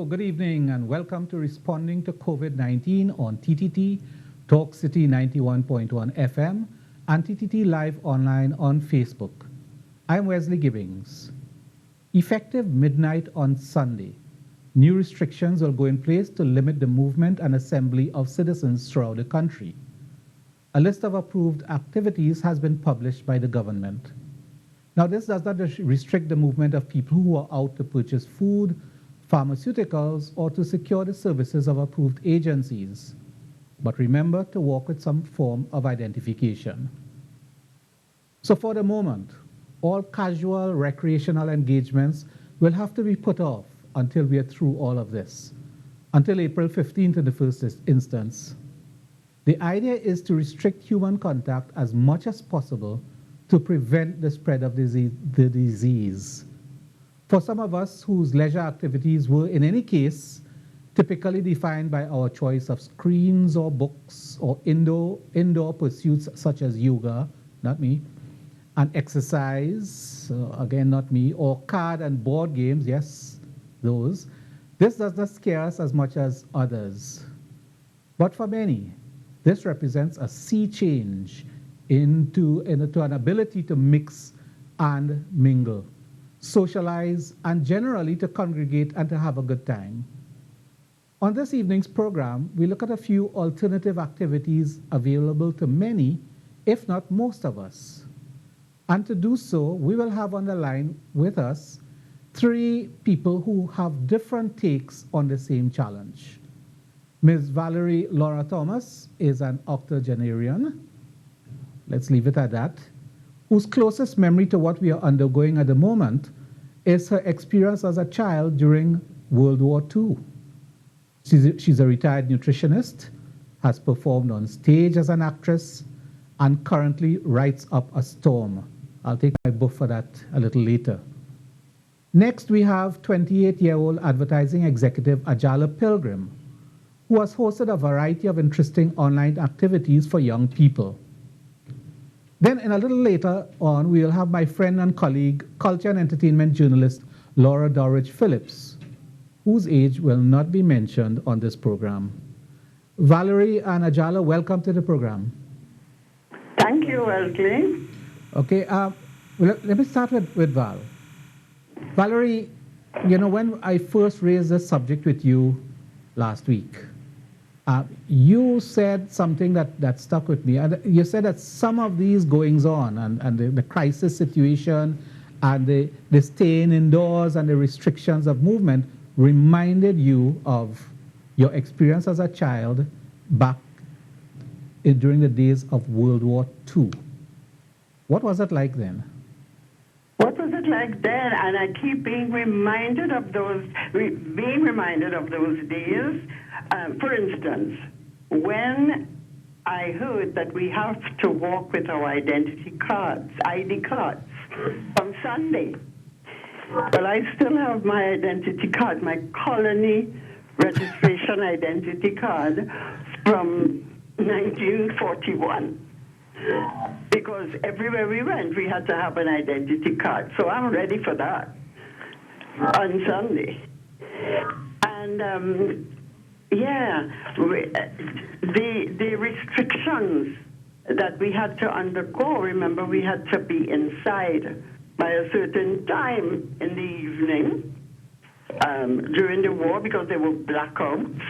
good evening and welcome to Responding to COVID-19 on TTT, Talk City 91.1 FM, and TTT Live Online on Facebook. I'm Wesley Gibbings. Effective midnight on Sunday, new restrictions will go in place to limit the movement and assembly of citizens throughout the country. A list of approved activities has been published by the government. Now, this does not restrict the movement of people who are out to purchase food, pharmaceuticals, or to secure the services of approved agencies. But remember to walk with some form of identification. So for the moment, all casual recreational engagements will have to be put off until we are through all of this, until April 15th in the first instance. The idea is to restrict human contact as much as possible to prevent the spread of the disease. For some of us whose leisure activities were, in any case, typically defined by our choice of screens or books or indoor pursuits such as yoga, not me, and exercise, again, not me, or card and board games, yes, those, this does not scare us as much as others. But for many, this represents a sea change into an ability to mix and mingle, socialize, and generally to congregate and to have a good time. On this evening's program, we look at a few alternative activities available to many, if not most of us. And to do so, we will have on the line with us three people who have different takes on the same challenge. Ms. VALERIE LAURENT-THOMAS is an octogenarian, let's leave it at that, whose closest memory to what we are undergoing at the moment is her experience as a child during World War II. She's a retired nutritionist, has performed on stage as an actress, and currently writes up a storm. I'll take my book for that a little later. Next, we have 28-year-old advertising executive AJALA PILGRIM, who has hosted a variety of interesting online activities for young people. Then, a little later on, we will have my friend and colleague, culture and entertainment journalist, Laura DOWRICH-PHILLIPS, whose age will not be mentioned on this program. VALERIE and AJALA, welcome to the program. Thank you, Wesley. Okay, let me start with Val. VALERIE, you know, when I first raised this subject with you last week, you said something that stuck with me. And you said that some of these goings on and the crisis situation and the staying indoors and the restrictions of movement reminded you of your experience as a child back during the days of World War II. What was it like then? What was it like then? And I keep being reminded of those days. For instance, when I heard that we have to walk with our identity cards, ID cards, on Sunday. Well, I still have my identity card, my colony registration identity card from 1941. Because everywhere we went, we had to have an identity card. So I'm ready for that on Sunday. And the restrictions that we had to undergo, remember we had to be inside by a certain time in the evening during the war because there were blackouts.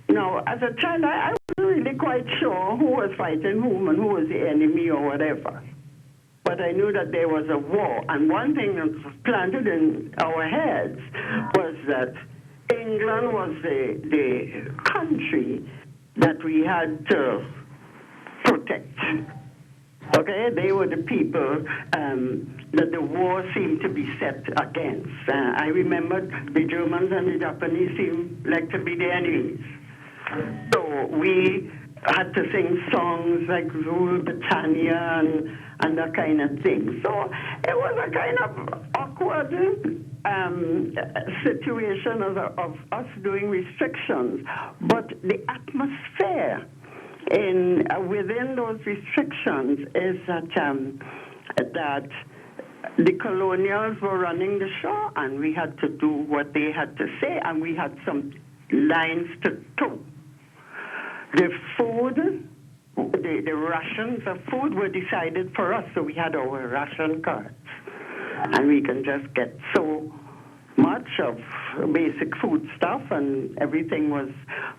Now, as a child, I wasn't really quite sure who was fighting whom and who was the enemy or whatever. But I knew that there was a war. And one thing that was planted in our heads was that England was the country that we had to protect. Okay, they were the people that the war seemed to be set against. I remember the Germans and the Japanese seemed like to be the enemies. So we had to sing songs like Rule Britannia and that kind of thing. So it was a kind of awkward situation of us doing restrictions. But the atmosphere within those restrictions is that the colonials were running the show, and we had to do what they had to say, and we had some lines to toe. The food, the rations of food were decided for us, so we had our ration cards. And we can just get so much of basic food stuff, and everything was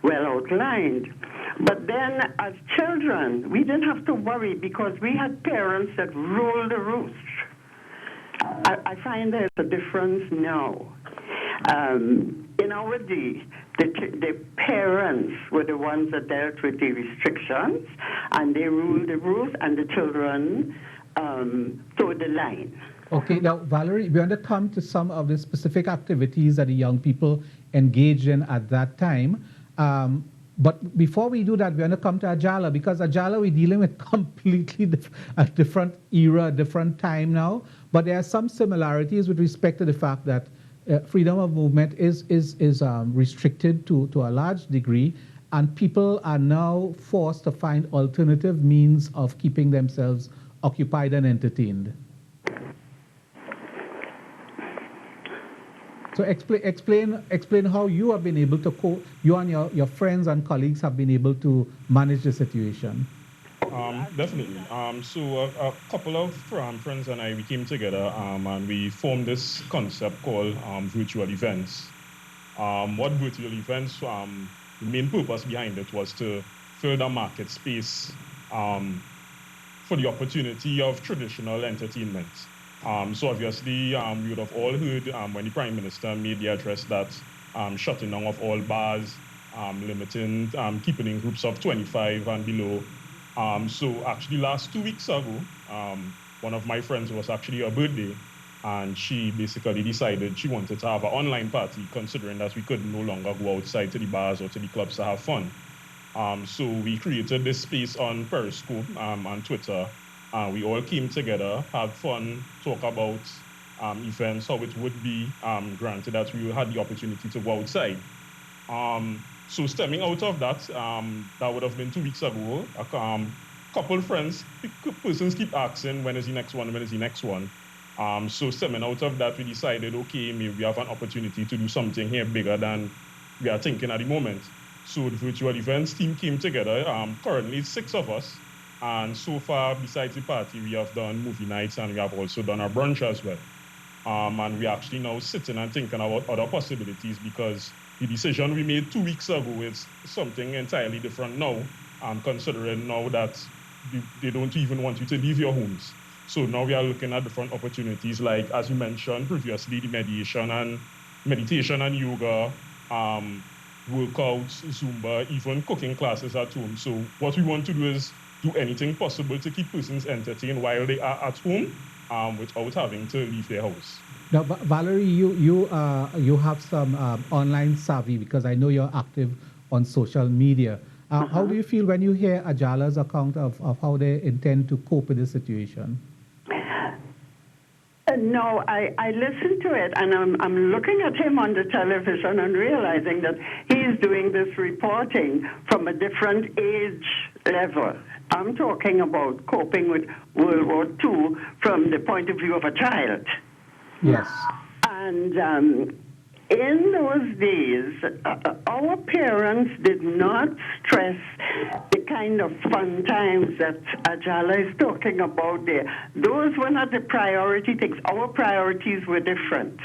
well outlined. But then as children, we didn't have to worry because we had parents that ruled the roost. I find there's a difference now. In our day, the parents were the ones that dealt with the restrictions, and they ruled the roost, and the children towed the line. Okay, now, Valerie, we're going to come to some of the specific activities that the young people engaged in at that time. But before we do that, we're going to come to AJALA, because AJALA, we're dealing with completely a different era, different time now. But there are some similarities with respect to the fact that freedom of movement is restricted to a large degree, and people are now forced to find alternative means of keeping themselves occupied and entertained. So explain how you have been able to you and your friends and colleagues have been able to manage the situation. Definitely. So a couple of friends and I, we came together and we formed this concept called virtual events. What virtual events, the main purpose behind it was to fill the market space for the opportunity of traditional entertainment. So obviously, we would have all heard when the Prime Minister made the address that shutting down of all bars, limiting, keeping in groups of 25 and below. So actually last 2 weeks ago, one of my friends was actually her birthday, and she basically decided she wanted to have an online party, considering that we could no longer go outside to the bars or to the clubs to have fun. So we created this space on Periscope and Twitter. We all came together, had fun, talk about events, how it would be granted that we had the opportunity to go outside. So stemming out of that, that would have been 2 weeks ago. A couple friends, persons keep asking, when is the next one, when is the next one? So stemming out of that, we decided, okay, maybe we have an opportunity to do something here bigger than we are thinking at the moment. So the virtual events team came together. Currently, it's 6 of us. And so far, besides the party, we have done movie nights, and we have also done our brunch as well. And we're actually now sitting and thinking about other possibilities, because the decision we made 2 weeks ago is something entirely different now, considering now that they don't even want you to leave your homes. So now we are looking at different opportunities, like, as you mentioned previously, the meditation and yoga, workouts, Zumba, even cooking classes at home. So what we want to do is do anything possible to keep persons entertained while they are at home, without having to leave their house. Now, Valerie, you have some online savvy, because I know you're active on social media. How do you feel when you hear AJALA's account of how they intend to cope with the situation? No, I listened to it, and I'm looking at him on the television and realizing that he's doing this reporting from a different age level. I'm talking about coping with World War II from the point of view of a child. Yes. And in those days, our parents did not stress the kind of fun times that AJALA is talking about there. Those were not the priority things. Our priorities were different.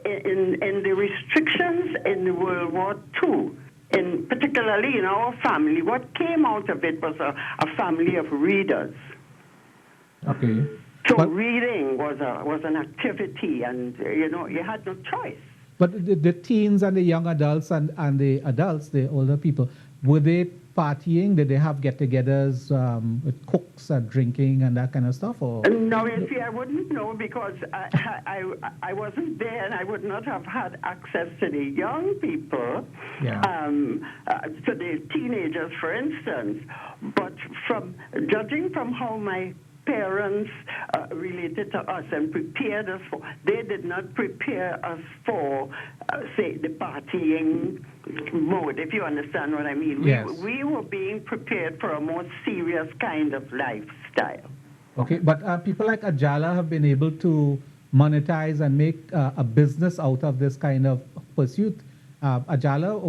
In the restrictions in World War II, particularly in our family, what came out of it was a family of readers. Okay. So reading was an activity, and you had no choice. But the teens and the young adults and the adults, the older people, were they partying? Did they have get-togethers with cooks and drinking and that kind of stuff? Or? No, you see, I wouldn't know, because I wasn't there, and I would not have had access to the young people, to the teenagers, for instance. But judging from how my parents related to us and prepared us for, they did not prepare us for, say, the partying mode, if you understand what I mean. Yes. We were being prepared for a more serious kind of lifestyle. Okay, but people like AJALA have been able to monetize and make a business out of this kind of pursuit. AJALA,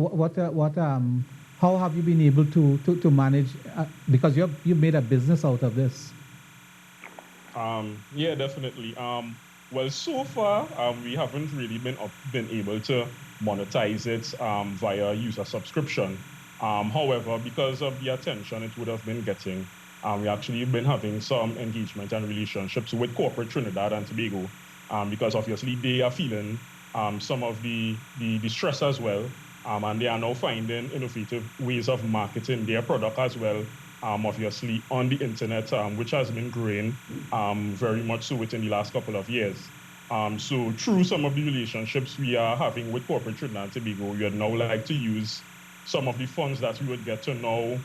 how have you been able to manage? Because you made a business out of this. Yeah, definitely. Well, so far, we haven't really been able to monetize it via user subscription. However, because of the attention it would have been getting, we actually been having some engagement and relationships with corporate Trinidad and Tobago, because obviously they are feeling some of the stress as well, and they are now finding innovative ways of marketing their product as well, obviously on the internet, which has been growing very much so within the last couple of years. So through some of the relationships we are having with corporate Trinidad and Tobago, we would now like to use some of the funds that we would get to now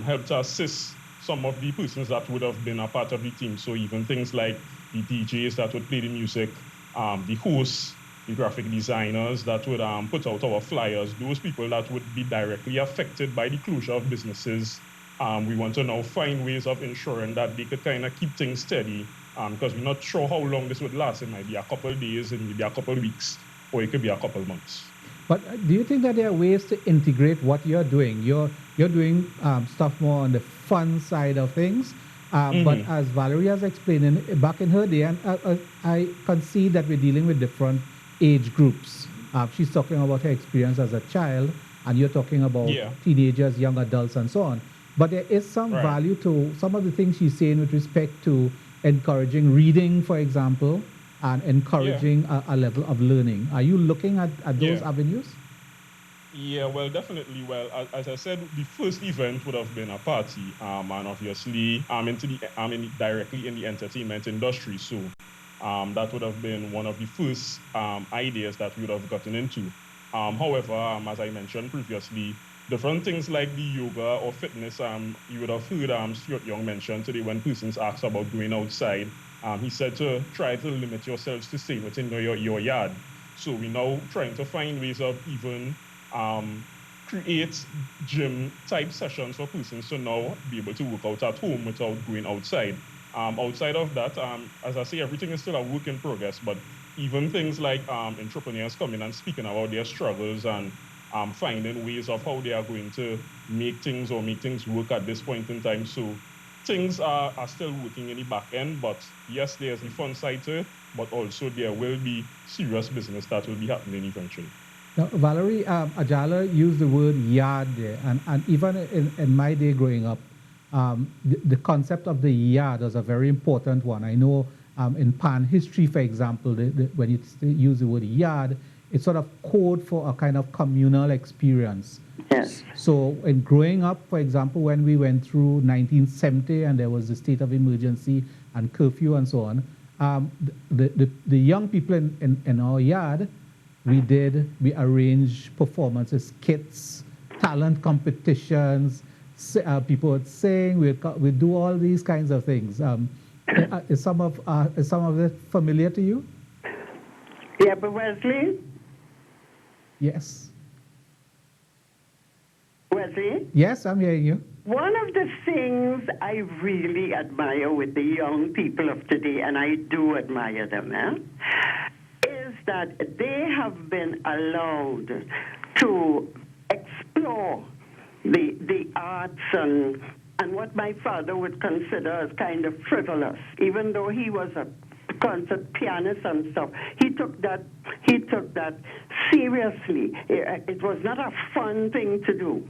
help to assist some of the persons that would have been a part of the team. So even things like the DJs that would play the music, the hosts, the graphic designers that would put out our flyers, those people that would be directly affected by the closure of businesses. We want to now find ways of ensuring that they could kind of keep things steady, because we're not sure how long this would last. It might be a couple of days, it might be a couple of weeks, or it could be a couple of months. But do you think that there are ways to integrate what you're doing? You're doing stuff more on the fun side of things, but as Valerie has explained, back in her day, and I can see that we're dealing with different age groups. She's talking about her experience as a child, and you're talking about teenagers, young adults, and so on. But there is some value to some of the things she's saying with respect to encouraging reading, for example, and encouraging a level of learning. Are you looking at those avenues? Yeah, well, definitely. Well, as I said, the first event would have been a party, and obviously I'm directly in the entertainment industry, so that would have been one of the first ideas that we would have gotten into. However, as I mentioned previously, different things like the yoga or fitness, you would have heard Stuart Young mention today when persons asked about going outside. He said to try to limit yourselves to stay within your yard. So we're now trying to find ways of even create gym type sessions for persons to now be able to work out at home without going outside. Outside of that, as I say, everything is still a work in progress, but even things like entrepreneurs coming and speaking about their struggles and finding ways of how they are going to make things work at this point in time. So things are still working in the back end, but yes, there's the fun side to it, but also there will be serious business that will be happening eventually. Now, Valerie, AJALA used the word yard there, and even in my day growing up, the concept of the yard was a very important one. I know in Pan history, for example, when you use the word yard, it's sort of code for a kind of communal experience. Yes. So in growing up, for example, when we went through 1970 and there was the state of emergency and curfew and so on, the young people in our yard, we arranged performances, skits, talent competitions, people would sing, we'd do all these kinds of things. Is some of it familiar to you? Yeah, but Wesley? Yes. Wesley? Yes, I'm hearing you. One of the things I really admire with the young people of today, and I do admire them, is that they have been allowed to explore the arts and what my father would consider as kind of frivolous, even though he was a concert pianist and stuff. He took that seriously. It was not a fun thing to do.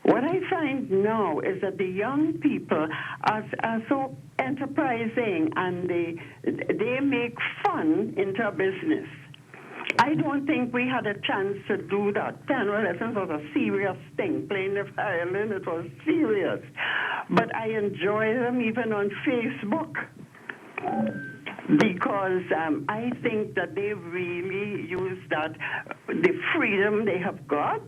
What I find now is that the young people are so enterprising, and they make fun into a business. I don't think we had a chance to do that. Piano lessons was a serious thing. Playing the violin, it was serious. But I enjoy them even on Facebook, because I think that they really use the freedom they have got,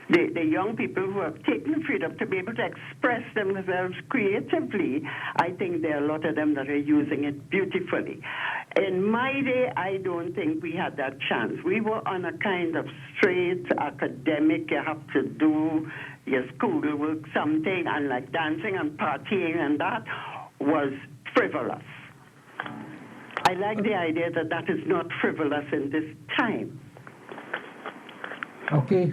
the young people who have taken the freedom to be able to express themselves creatively. I think there are a lot of them that are using it beautifully. In my day, I don't think we had that chance. We were on a kind of straight academic, you have to do your schoolwork, something, and like dancing and partying, and that was frivolous. I like the idea that that is not frivolous in this time. Okay.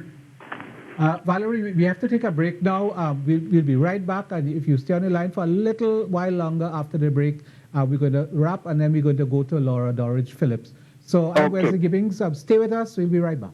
Valerie, we have to take a break now. We'll be right back. And if you stay on the line for a little while longer after the break, we're going to wrap and then we're going to go to Laura Dowrich-Phillips. So I'm Wesley Gibbings. Stay with us. We'll be right back.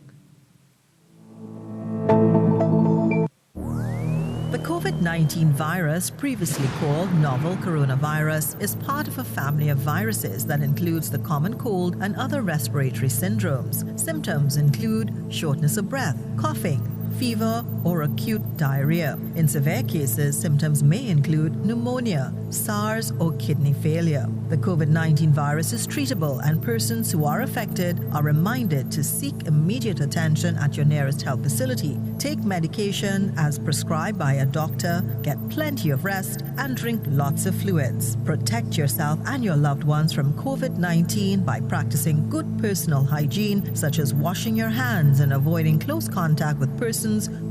The COVID-19 virus, previously called novel coronavirus, is part of a family of viruses that includes the common cold and other respiratory syndromes. Symptoms include shortness of breath, coughing, fever, or acute diarrhea. In severe cases, symptoms may include pneumonia, SARS, or kidney failure. The COVID-19 virus is treatable, and persons who are affected are reminded to seek immediate attention at your nearest health facility. Take medication as prescribed by a doctor, get plenty of rest, and drink lots of fluids. Protect yourself and your loved ones from COVID-19 by practicing good personal hygiene, such as washing your hands and avoiding close contact with persons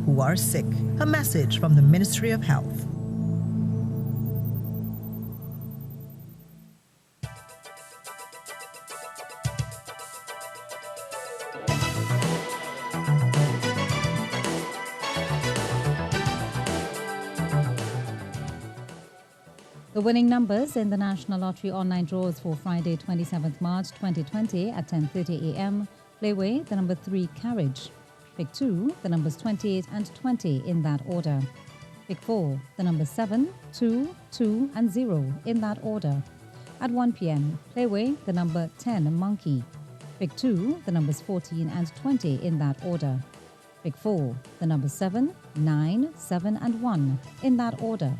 who are sick. A message from the Ministry of Health. The winning numbers in the National Lottery online draws for Friday, 27th March 2020 at 10:30 a.m. Playway, the number 3 carriage. Pick 2, the numbers 28 and 20 in that order. Pick 4, the numbers 7, 2, 2 and 0 in that order. At 1 p.m., Playway, the number 10 monkey. Pick 2, the numbers 14 and 20 in that order. Pick 4, the numbers 7, 9, 7 and 1 in that order.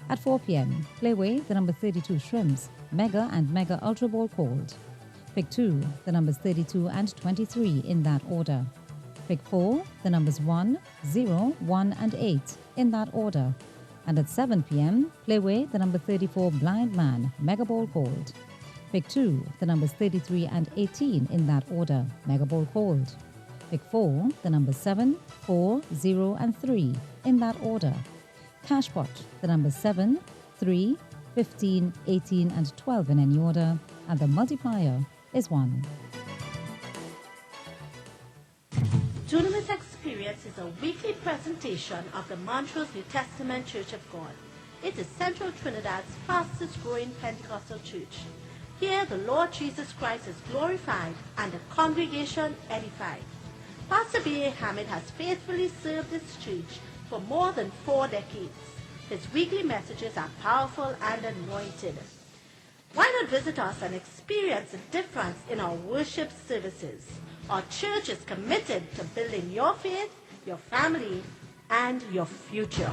At 4 p.m., Playway, the number 32 shrimps, Mega and Mega Ultra Ball called. Pick 2, the numbers 32 and 23 in that order. Pick 4, the numbers 1, 0, 1 and 8 in that order. And at 7 p.m., Playway, the number 34 Blind Man, Mega Ball called. Pick 2, the numbers 33 and 18 in that order, Mega Ball called. Pick 4, the numbers 7, 4, 0 and 3 in that order. Cashpot, the numbers 7, 3, 15, 18 and 12 in any order, and the multiplier is 1. Dunamis Experience is a weekly presentation of the Montrose New Testament Church of God. It is Central Trinidad's fastest growing Pentecostal church. Here the Lord Jesus Christ is glorified and the congregation edified. Pastor B.A. Hamid has faithfully served this church for more than 4 decades. His weekly messages are powerful and anointed. Why not visit us and experience the difference in our worship services? Our church is committed to building your faith, your family, and your future.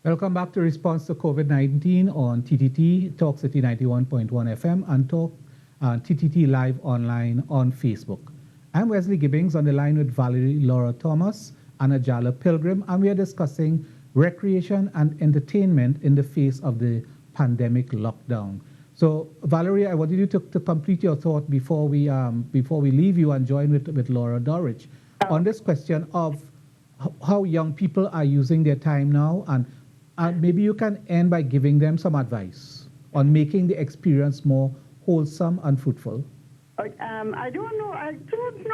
Welcome back to Response to COVID-19 on TTT, Talk City 91.1 FM, and Talk TTT Live online on Facebook. I'm Wesley Gibbings on the line with VALERIE LAURENT-THOMAS and AJALA PILGRIM, and we are discussing recreation and entertainment in the face of the pandemic lockdown. So, Valerie, I wanted you to complete your thought before we leave you and join with Laura Dowrich on this question of how young people are using their time now, and maybe you can end by giving them some advice on making the experience more wholesome and fruitful. I don't know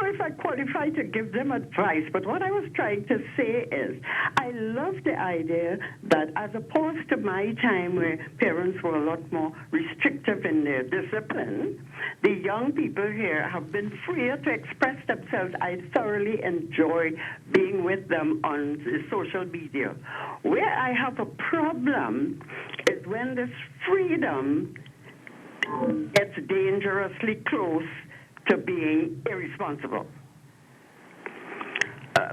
if I qualify to give them advice, but what I was trying to say is I love the idea that as opposed to my time where parents were a lot more restrictive in their discipline, the young people here have been freer to express themselves. I thoroughly enjoy being with them on the social media. Where I have a problem is when this freedom gets dangerously close to being irresponsible.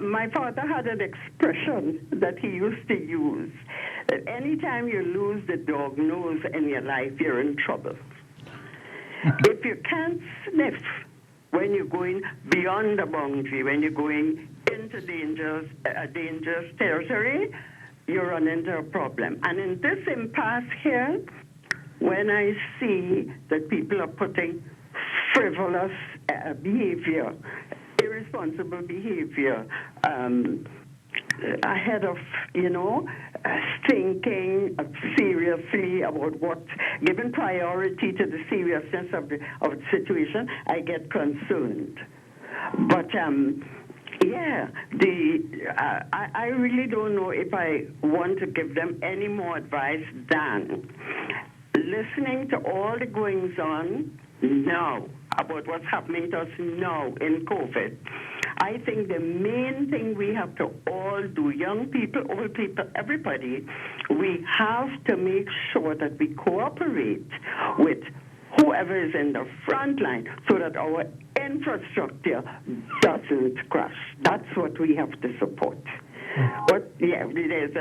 My father had an expression that he used to use, that anytime you lose the dog nose in your life, you're in trouble. If you can't sniff when you're going beyond the boundary, when you're going into dangerous territory, you run into a problem. And in this impasse here, when I see that people are putting frivolous behavior, irresponsible behavior, ahead of, thinking seriously about what, giving priority to the seriousness of the situation, I get concerned. But, I really don't know if I want to give them any more advice than listening to all the goings on now about what's happening to us now in COVID. I think the main thing we have to all do, young people, old people, everybody, we have to make sure that we cooperate with whoever is in the front line so that our infrastructure doesn't crash. That's what we have to support. But there's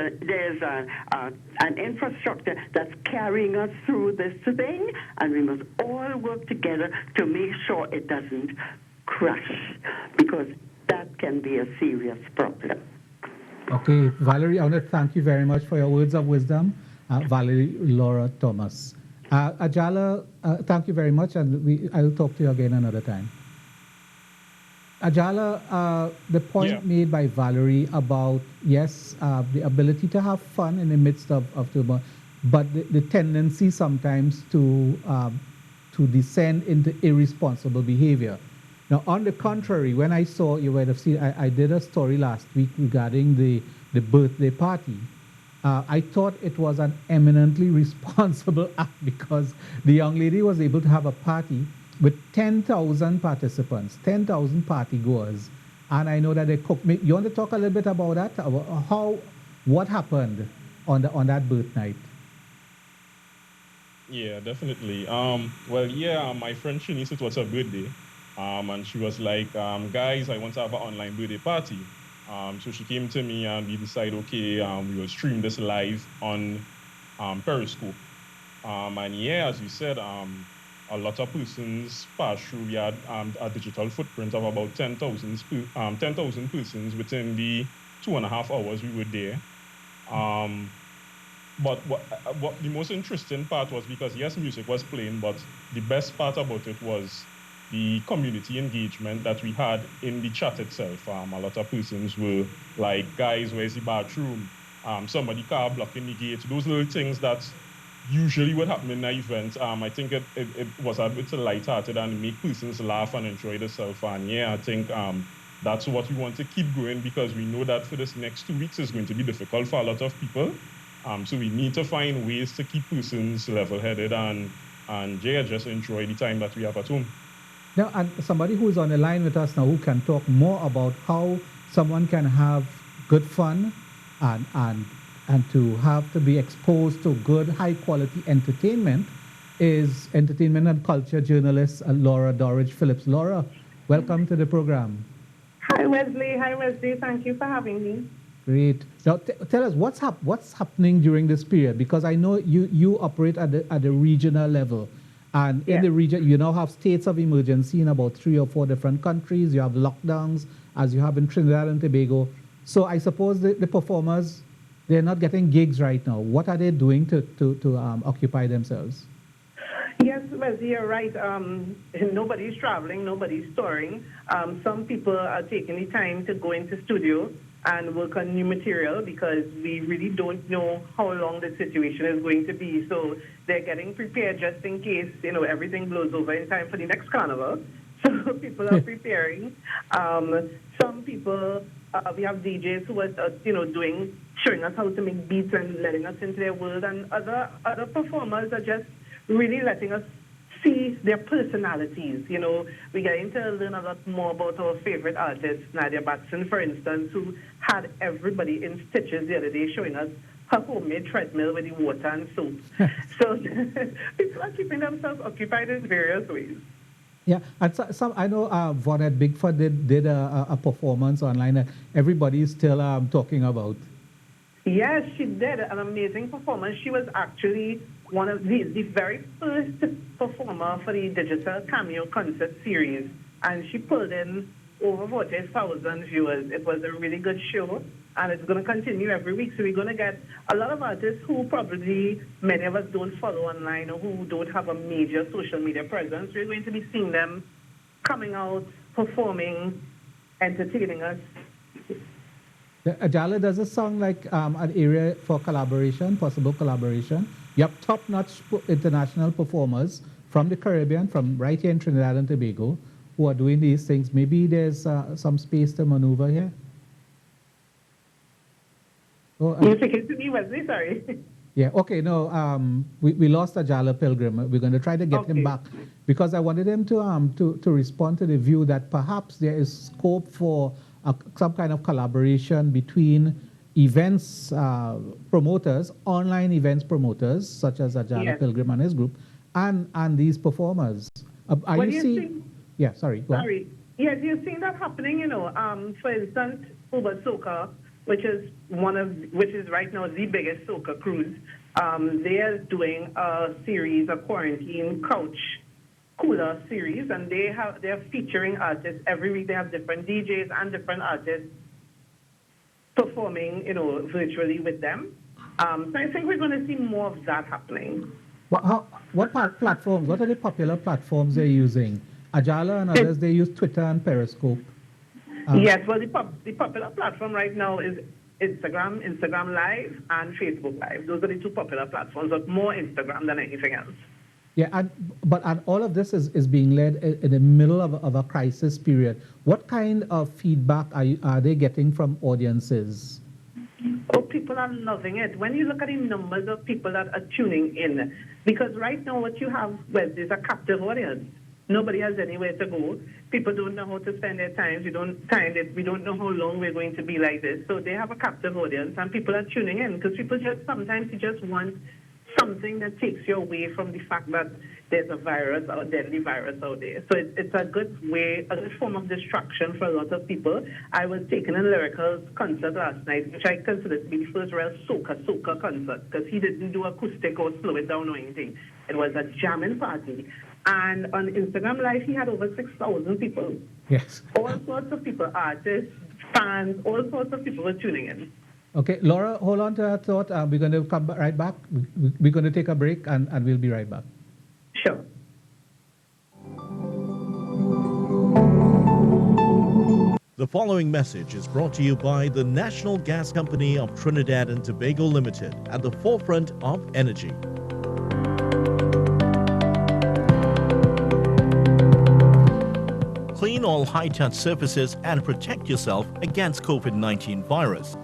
an infrastructure that's carrying us through this thing, and we must all work together to make sure it doesn't crash, because that can be a serious problem. Okay, Valerie, I want to thank you very much for your words of wisdom. Valerie Lauren't-THOMAS. AJALA, thank you very much, and I will talk to you again another time. AJALA, the point made by Valerie about, yes, the ability to have fun in the midst of turmoil, but the tendency sometimes to descend into irresponsible behavior. Now, on the contrary, when I saw, you might have seen, I did a story last week regarding the birthday party. I thought it was an eminently responsible act because the young lady was able to have a party with 10,000 participants, 10,000 party goers. And I know that they cooked. You want to talk a little bit about that? About what happened on that birth night? Yeah, definitely. My friend Shanice, it was her birthday. And she was like, guys, I want to have an online birthday party. So she came to me and we decided, okay, we will stream this live on Periscope. As you said, a lot of persons passed through. We had a digital footprint of about 10,000 persons within the 2.5 hours we were there. But what the most interesting part was, because yes, music was playing, but the best part about it was the community engagement that we had in the chat itself. A lot of persons were like, guys, where's the bathroom? Somebody car blocking the gate. Those little things that usually would happen in an event. I think it was a bit lighthearted and make persons laugh and enjoy themselves. And I think that's what we want to keep going, because we know that for this next 2 weeks is going to be difficult for a lot of people. So we need to find ways to keep persons level-headed and just enjoy the time that we have at home. Now, and somebody who is on the line with us now who can talk more about how someone can have good fun and to be exposed to good, high-quality entertainment is entertainment and culture journalist Laura DOWRICH-PHILLIPS. Laura, welcome to the program. Hi, Wesley. Thank you for having me. Great. Now, tell us what's happening during this period, because I know you operate at the regional level. And in the region, you now have states of emergency in about 3 or 4 different countries. You have lockdowns, as you have in Trinidad and Tobago. So I suppose the performers, they're not getting gigs right now. What are they doing to occupy themselves? Yes, Wesley, you're right. Nobody's traveling, nobody's touring. Some people are taking the time to go into studio and work on new material, because we really don't know how long the situation is going to be. So they're getting prepared just in case, everything blows over in time for the next carnival. So people are preparing. Some people, we have DJs who are, showing us how to make beats and letting us into their world. And other performers are just really letting us see their personalities. We're getting to learn a lot more about our favorite artist, Nadia Batson, for instance, who had everybody in stitches the other day, showing us her homemade treadmill with the water and soap. So people are keeping themselves occupied in various ways. Yeah, and I know Vonette Bigfoot did a performance online that everybody is still talking about. Yes, she did an amazing performance. She was actually one of the very first performer for the digital cameo concert series, and she pulled in over 40,000 viewers. It was a really good show, and it's going to continue every week. So we're going to get a lot of artists who probably many of us don't follow online or who don't have a major social media presence. We're going to be seeing them coming out, performing, entertaining us. AJALA, does it sound like an area for collaboration, possible collaboration? You have top-notch international performers from the Caribbean, from right here in Trinidad and Tobago, who are doing these things. Maybe there's some space to maneuver here? You're speaking to me, Wesley? Sorry. Yeah, okay, no, we lost AJALA Pilgrim. We're going to try to get him back because I wanted him to respond to the view that perhaps there is scope for some kind of collaboration between events promoters, online events promoters, such as AJALA Pilgrim and his group, and these performers. Are you seeing? Yeah, sorry. Go on. Yes, you're seeing that happening. You know, for instance, Uber Soca, which is right now the biggest soca cruise. They are doing a series, a quarantine couch cooler series, and they're featuring artists every week. They have different DJs and different artists performing, you know, virtually with them. So I think we're going to see more of that happening. What platforms? What are the popular platforms they're using? AJALA and others, they use Twitter and Periscope. Yes, well, the popular platform right now is Instagram Live, and Facebook Live. Those are the two popular platforms, but more Instagram than anything else. Yeah, but all of this is being led in the middle of a crisis period. What kind of feedback are they getting from audiences? Oh, people are loving it. When you look at the numbers of people that are tuning in, because right now what you have is a captive audience. Nobody has anywhere to go. People don't know how to spend their time. We don't know how long we're going to be like this. So they have a captive audience, and people are tuning in because people sometimes want something that takes you away from the fact that there's a virus or a deadly virus out there. So it's a good way, a good form of distraction for a lot of people. I was taking a lyrical concert last night, which I consider to be the first real soca concert, because he didn't do acoustic or slow it down or anything. It was a jamming party. And on Instagram Live, he had over 6,000 people. Yes. All sorts of people, artists, fans, all sorts of people were tuning in. Okay, Laura, hold on to that thought. We're going to come right back. We're going to take a break, and we'll be right back. Sure. The following message is brought to you by the National Gas Company of Trinidad and Tobago Limited, at the forefront of energy. Clean all high-touch surfaces and protect yourself against COVID-19 virus.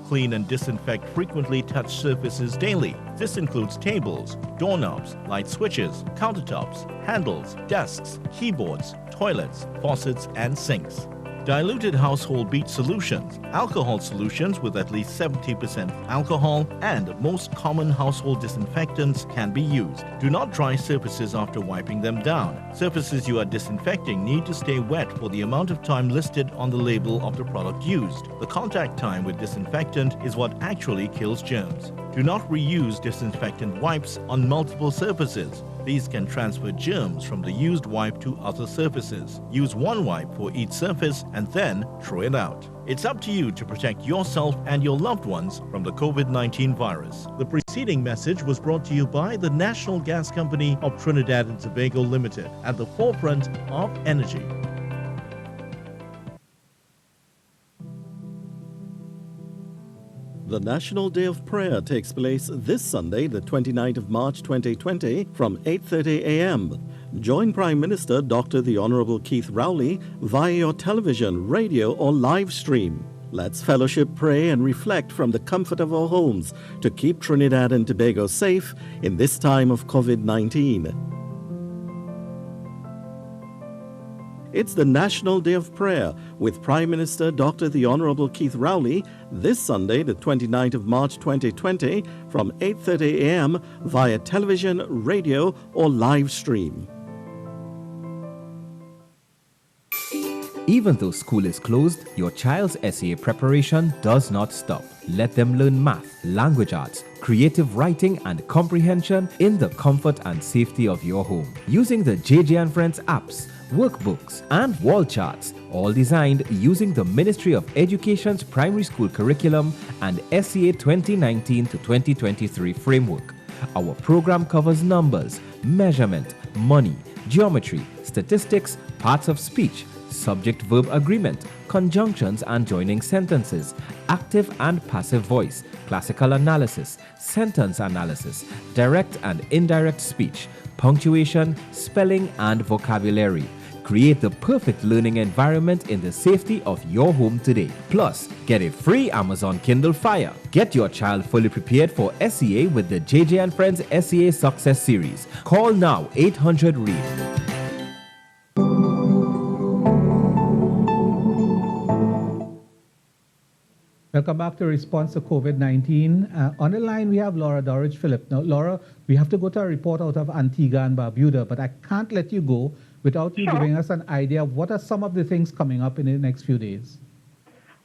Clean and disinfect frequently touched surfaces daily. This includes tables, doorknobs, light switches, countertops, handles, desks, keyboards, toilets, faucets, and sinks. Diluted household bleach solutions, alcohol solutions with at least 70% alcohol, and most common household disinfectants can be used. Do not dry surfaces after wiping them down. Surfaces you are disinfecting need to stay wet for the amount of time listed on the label of the product used. The contact time with disinfectant is what actually kills germs. Do not reuse disinfectant wipes on multiple surfaces. These can transfer germs from the used wipe to other surfaces. Use one wipe for each surface and then throw it out. It's up to you to protect yourself and your loved ones from the COVID-19 virus. The preceding message was brought to you by the National Gas Company of Trinidad and Tobago Limited, at the forefront of energy. The National Day of Prayer takes place this Sunday, the 29th of March 2020, from 8:30 a.m. Join Prime Minister Dr. the Honorable Keith Rowley via your television, radio, or live stream. Let's fellowship, pray, and reflect from the comfort of our homes to keep Trinidad and Tobago safe in this time of COVID-19. It's the National Day of Prayer with Prime Minister Dr. the Honorable Keith Rowley this Sunday, the 29th of March 2020, from 8:30 a.m. via television, radio, or live stream. Even though school is closed, your child's SEA preparation does not stop. Let them learn math, language arts, creative writing and comprehension in the comfort and safety of your home. Using the JJ and Friends apps, workbooks and wall charts, all designed using the Ministry of Education's primary school curriculum and SEA 2019 to 2023 framework. Our program covers numbers, measurement, money, geometry, statistics, parts of speech, subject-verb agreement, conjunctions and joining sentences, active and passive voice, classical analysis, sentence analysis, direct and indirect speech, punctuation, spelling and vocabulary. Create the perfect learning environment in the safety of your home today. Plus, get a free Amazon Kindle Fire. Get your child fully prepared for SEA with the JJ and Friends SEA Success Series. Call now 800-READ. Welcome back to Response to COVID-19. On the line, we have Laura Dowrich-PHILLIPS. Now, Laura, we have to go to a report out of Antigua and Barbuda, but I can't let you go without you giving us an idea of what are some of the things coming up in the next few days.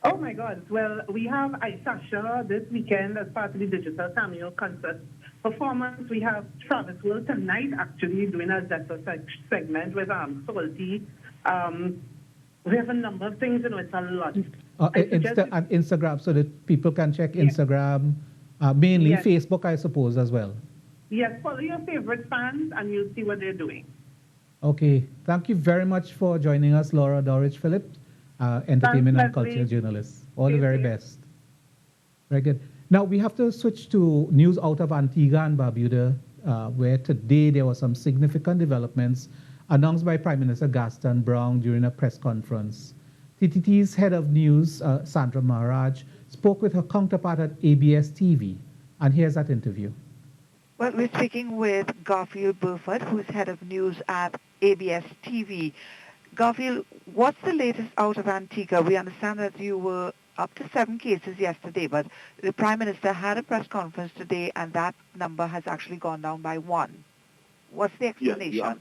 Oh, my God. Well, we have Isasha this weekend as part of the Digital Cameo concert performance. We have Travis Will tonight, actually, doing a Zeta segment with Salty. We have a number of things, it's a lot. And Instagram, so that people can check Instagram, mainly Facebook, I suppose, as well. Yes, follow your favorite fans and you'll see what they're doing. Okay. Thank you very much for joining us, Laura Dowrich-PHILLIPS, entertainment and culture journalist. All the very best. Very good. Now, we have to switch to news out of Antigua and Barbuda, where today there were some significant developments announced by Prime Minister Gaston Brown during a press conference. TTT's head of news, Sandra Maharaj, spoke with her counterpart at ABS TV, and here's that interview. Well, we're speaking with Garfield Burford, who's head of news at ABS TV. Garfield, what's the latest out of Antigua? We understand that you were up to 7 cases yesterday, but the Prime Minister had a press conference today, and that number has actually gone down by 1. What's the explanation? Yes,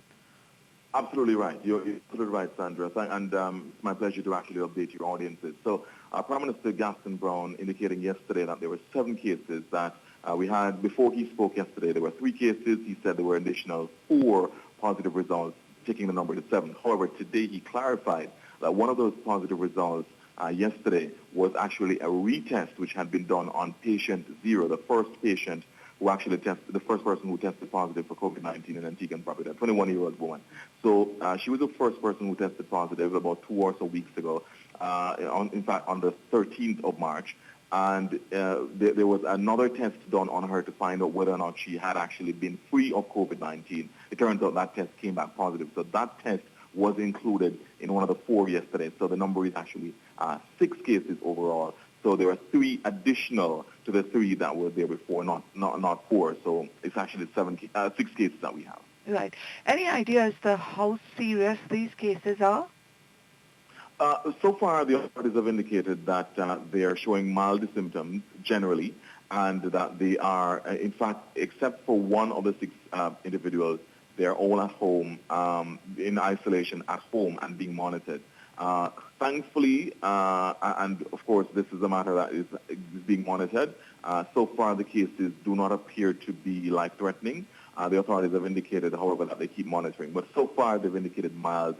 absolutely right. You're absolutely right, Sandra. And it's my pleasure to actually update your audiences. So Prime Minister Gaston Brown indicating yesterday that there were 7 cases that we had. Before he spoke yesterday, there were 3 cases. He said there were an additional 4 positive results, taking the number to 7. However, today he clarified that one of those positive results yesterday was actually a retest which had been done on patient 0, the first patient who actually tested, the first person who tested positive for COVID-19 in Antigua and Barbuda, a 21-year-old woman. So she was the first person who tested positive about 2 or so weeks ago, in fact on the 13th of March. And there was another test done on her to find out whether or not she had actually been free of COVID-19. It turns out that test came back positive. So that test was included in one of the 4 yesterday. So the number is actually 6 cases overall. So there are 3 additional to the 3 that were there before, not 4. So it's actually 6 cases that we have. Right. Any idea as to how serious these cases are? So far, the authorities have indicated that they are showing mild symptoms generally, and that they are, in fact, except for one of the 6 individuals, they are all at home, in isolation at home and being monitored. Thankfully, and of course this is a matter that is being monitored, so far the cases do not appear to be life-threatening. The authorities have indicated, however, that they keep monitoring, but so far they've indicated mild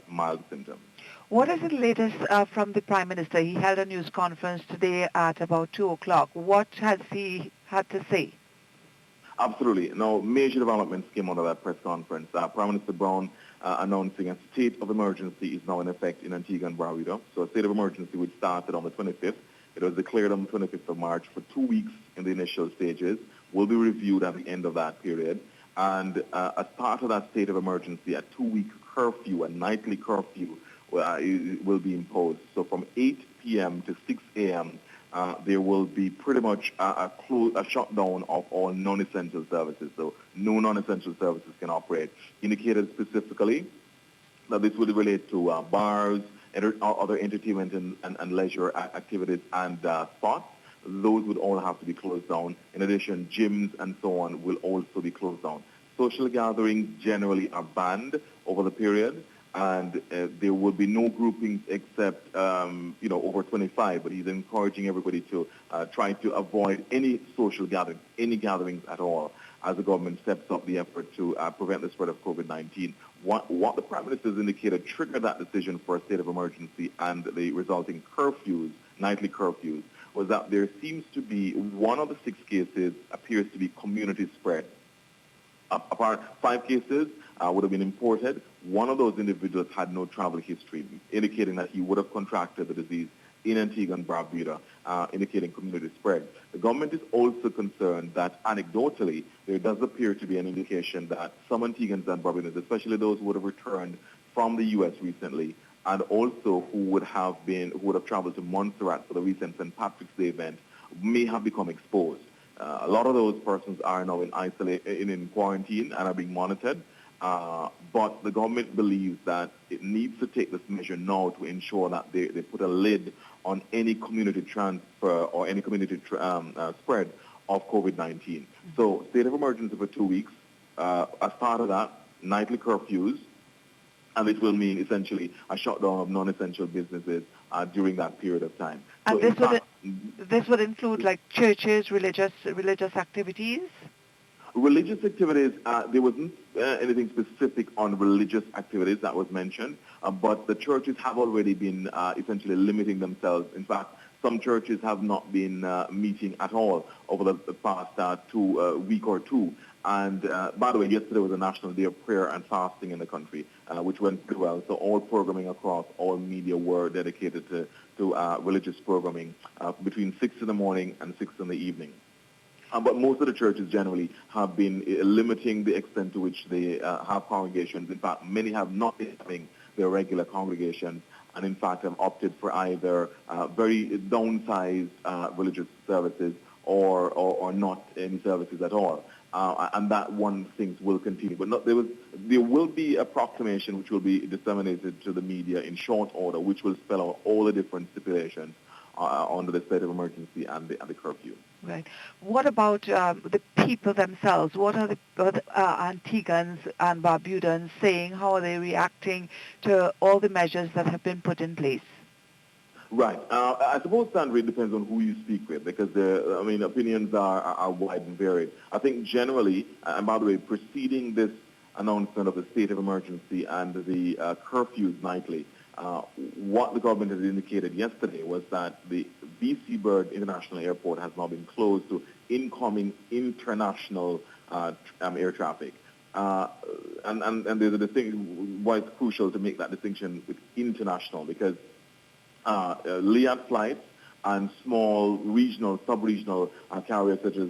symptoms. What is the latest from the Prime Minister? He held a news conference today at about 2 o'clock. What has he had to say? Absolutely. Now, major developments came out of that press conference. Prime Minister Brown announcing a state of emergency is now in effect in Antigua and Barbuda. So a state of emergency which started on the 25th. It was declared on the 25th of March for 2 weeks in the initial stages. Will be reviewed at the end of that period. And as part of that state of emergency, a 2-week curfew, a nightly curfew, will be imposed. So from 8 p.m. to 6 a.m., there will be pretty much a shutdown of all non-essential services. So no non-essential services can operate. Indicated specifically that this would relate to bars, other entertainment and leisure activities and spots. Those would all have to be closed down. In addition, gyms and so on will also be closed down. Social gatherings generally are banned over the period. and there will be no groupings except, over 25. But he's encouraging everybody to try to avoid any social gatherings, any gatherings at all, as the government steps up the effort to prevent the spread of COVID-19. What the Prime Minister has indicated triggered that decision for a state of emergency and the resulting curfews, nightly curfews, was that there seems to be one of the 6 cases appears to be community spread. Apart 5 cases would have been imported. One of those individuals had no travel history, indicating that he would have contracted the disease in Antigua and Barbuda, indicating community spread. The government is also concerned that anecdotally there does appear to be an indication that some Antiguans and Barbudans, especially those who would have returned from the U.S. recently, and also who would have traveled to Montserrat for the recent St. Patrick's Day event, may have become exposed. A lot of those persons are now in quarantine and are being monitored. But the government believes that it needs to take this measure now to ensure that they put a lid on any community transfer or any community spread of COVID-19. So state of emergency for 2 weeks. As part of that, nightly curfews, and it will mean essentially a shutdown of non-essential businesses during that period of time. And so this would include like churches, religious activities? Religious activities, there wasn't anything specific on religious activities that was mentioned, but the churches have already been essentially limiting themselves. In fact, some churches have not been meeting at all over the past week or two. And by the way, yesterday was a National Day of Prayer and Fasting in the country, which went pretty well. So all programming across all media were dedicated to religious programming between 6 in the morning and 6 in the evening. But most of the churches generally have been limiting the extent to which they have congregations. In fact, many have not been having their regular congregations, and in fact have opted for either very downsized religious services or not any services at all. And that one things will continue. But there will be a proclamation which will be disseminated to the media in short order, which will spell out all the different stipulations under the state of emergency and the curfew. Right. What about the people themselves? What are the Antiguans and Barbudans saying? How are they reacting to all the measures that have been put in place? Right. I suppose, Sandra, it depends on who you speak with, because opinions are wide and varied. I think generally, and by the way, preceding this announcement of the state of emergency and the curfews nightly, what the government has indicated yesterday was that the BC Bird International Airport has now been closed to incoming international air traffic. And there's a distinction, why it's crucial to make that distinction with international, because LIAT flights and small regional, sub-regional carriers such as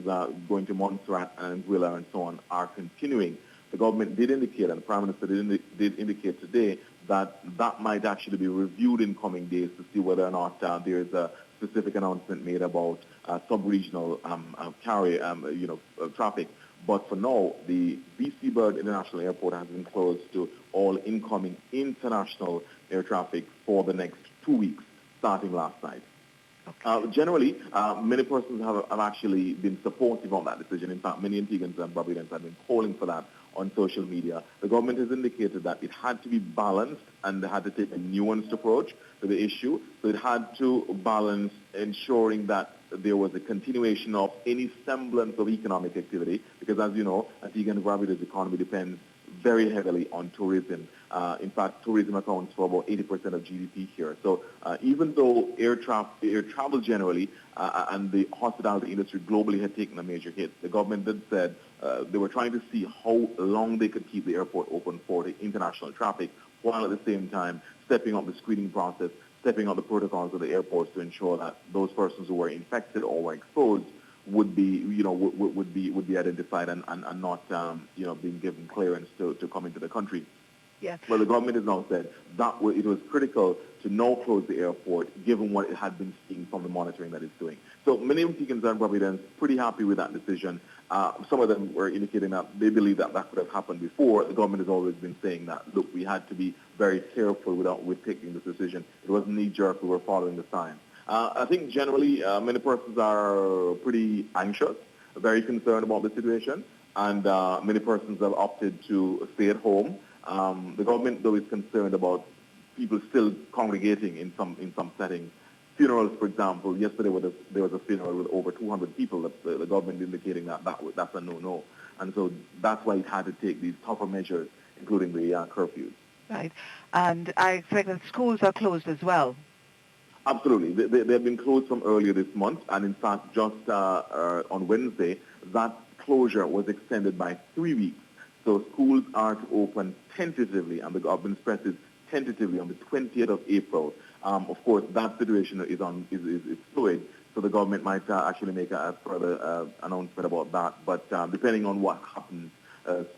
going to Montserrat and Anguilla and so on are continuing. The government did indicate, and the Prime Minister did indicate today, that might actually be reviewed in coming days to see whether or not there's a specific announcement made about sub-regional traffic. But for now, the BC Bird International Airport has been closed to all incoming international air traffic for the next 2 weeks, starting last night. Okay. Generally, many persons have actually been supportive of that decision. In fact, many Antiguans and Barbudans have been calling for that on social media. The government has indicated that it had to be balanced and they had to take a nuanced approach to the issue. So it had to balance ensuring that there was a continuation of any semblance of economic activity, because as you know, Antigua and Barbuda's economy depends very heavily on tourism. In fact, tourism accounts for about 80% of GDP here. So even though air travel generally and the hospitality industry globally had taken a major hit, the government did said they were trying to see how long they could keep the airport open for the international traffic, while at the same time stepping up the screening process, stepping up the protocols of the airports to ensure that those persons who were infected or were exposed would be identified and not being given clearance to come into the country. Yes. Well, the government has now said that it was critical to now close the airport, given what it had been seeing from the monitoring that it's doing. So many Antiguans and Barbudans pretty happy with that decision. Some of them were indicating that they believe that could have happened before. The government has always been saying that, look, we had to be very careful with taking this decision. It wasn't knee-jerk. We were following the signs. I think generally many persons are pretty anxious, very concerned about the situation, and many persons have opted to stay at home The government, though, is concerned about people still congregating in some settings. Funerals, for example, yesterday there was a funeral with over 200 people. The government indicating that's a no-no. And so that's why it had to take these tougher measures, including the curfews. Right. And I expect that schools are closed as well. Absolutely. They have been closed from earlier this month, and in fact, just on Wednesday, that closure was extended by 3 weeks. So schools are to open tentatively, and the government stresses tentatively on the 20th of April. Of course, that situation is fluid, so the government might actually make a further announcement about that. But depending on what happens,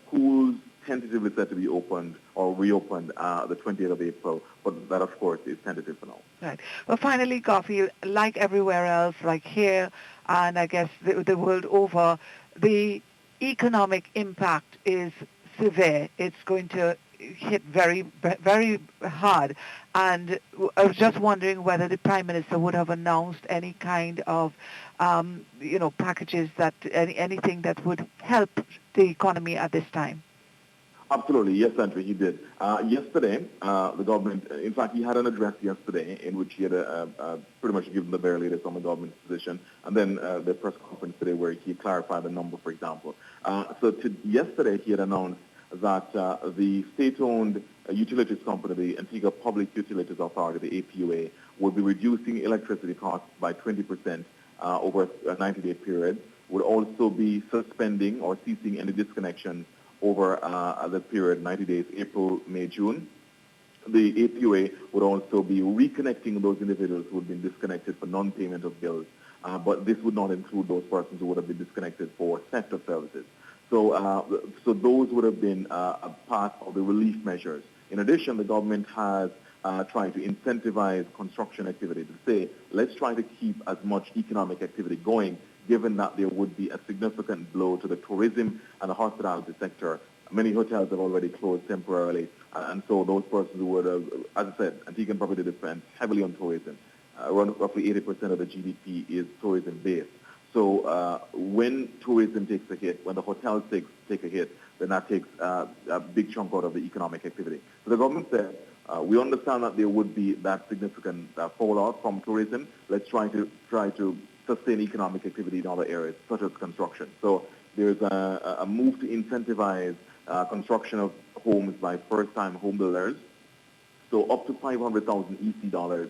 schools tentatively said to be opened or reopened the 20th of April, but that, of course, is tentative for now. Right. Well, finally, Garfield, like everywhere else, like here, and I guess the world over, the economic impact is severe. It's going to hit very, very hard. And I was just wondering whether the Prime Minister would have announced any kind of, packages that, anything that would help the economy at this time. Absolutely. Yes, Andrew, he did. Yesterday, the government, in fact, he had an address yesterday in which he had pretty much given the bare latest on the government's position, and then the press conference today where he clarified the number, for example. Yesterday, he had announced that the state-owned utilities company, the Antigua Public Utilities Authority, the APUA, would be reducing electricity costs by 20% over a 90-day period, would also be suspending or ceasing any disconnections over the period 90 days, April, May, June. The APUA would also be reconnecting those individuals who had been disconnected for non-payment of bills, but this would not include those persons who would have been disconnected for theft of services. So those would have been a part of the relief measures. In addition, the government has tried to incentivize construction activity to say, let's try to keep as much economic activity going, given that there would be a significant blow to the tourism and the hospitality sector. Many hotels have already closed temporarily, and so those persons who would have, as I said, Antigua Property depends heavily on tourism. Roughly 80% of the GDP is tourism-based. So when tourism takes a hit, when the hotels take a hit, then that takes a big chunk out of the economic activity. So the government said, we understand that there would be that significant fallout from tourism. Let's try to sustain economic activity in other areas, such as construction. So there's a move to incentivize construction of homes by first-time home builders. So up to $500,000 EC dollars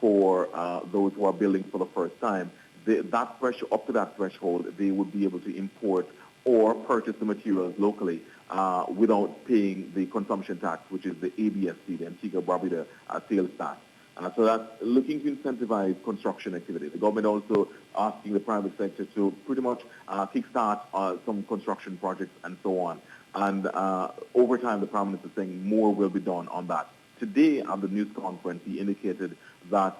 for those who are building for the first time. Up to that threshold, they would be able to import or purchase the materials locally without paying the consumption tax, which is the ABST, the Antigua Barbuda sales tax. So that's looking to incentivize construction activity. The government also asking the private sector to pretty much kickstart some construction projects and so on. And over time, the Prime Minister is saying more will be done on that. Today, at the news conference, he indicated that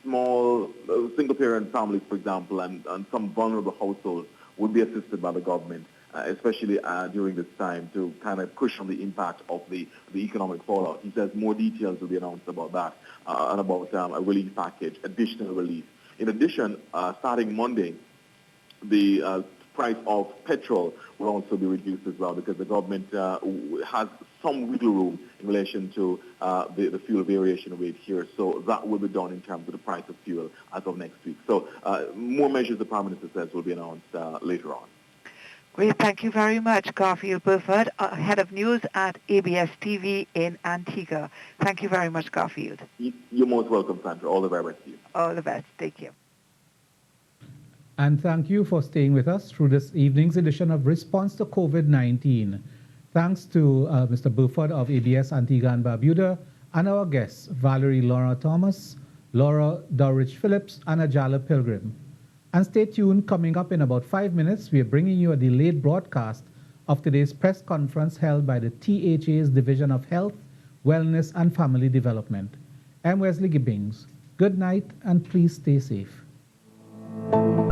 small single-parent families, for example, and some vulnerable households would be assisted by the government, especially during this time, to kind of cushion the impact of the economic fallout. He says more details will be announced about that and about a relief package, additional relief. In addition, starting Monday, the price of petrol will also be reduced as well, because the government has some wiggle room in relation to the fuel variation rate here. So that will be done in terms of the price of fuel as of next week. So more measures, the Prime Minister says, will be announced later on. Great. Thank you very much, Garfield Burford, Head of News at ABS TV in Antigua. Thank you very much, Garfield. You're most welcome, Sandra. All the very best to you. All the best. Take care. And thank you for staying with us through this evening's edition of Response to COVID-19. Thanks to Mr. Burford of ABS Antigua and Barbuda, and our guests, Valerie Laurent-Thomas, Laura DOWRICH-PHILLIPS, and AJALA PILGRIM. And stay tuned, coming up in about 5 minutes, we are bringing you a delayed broadcast of today's press conference held by the THA's Division of Health, Wellness and Family Development. I'm Wesley Gibbings. Good night, and please stay safe.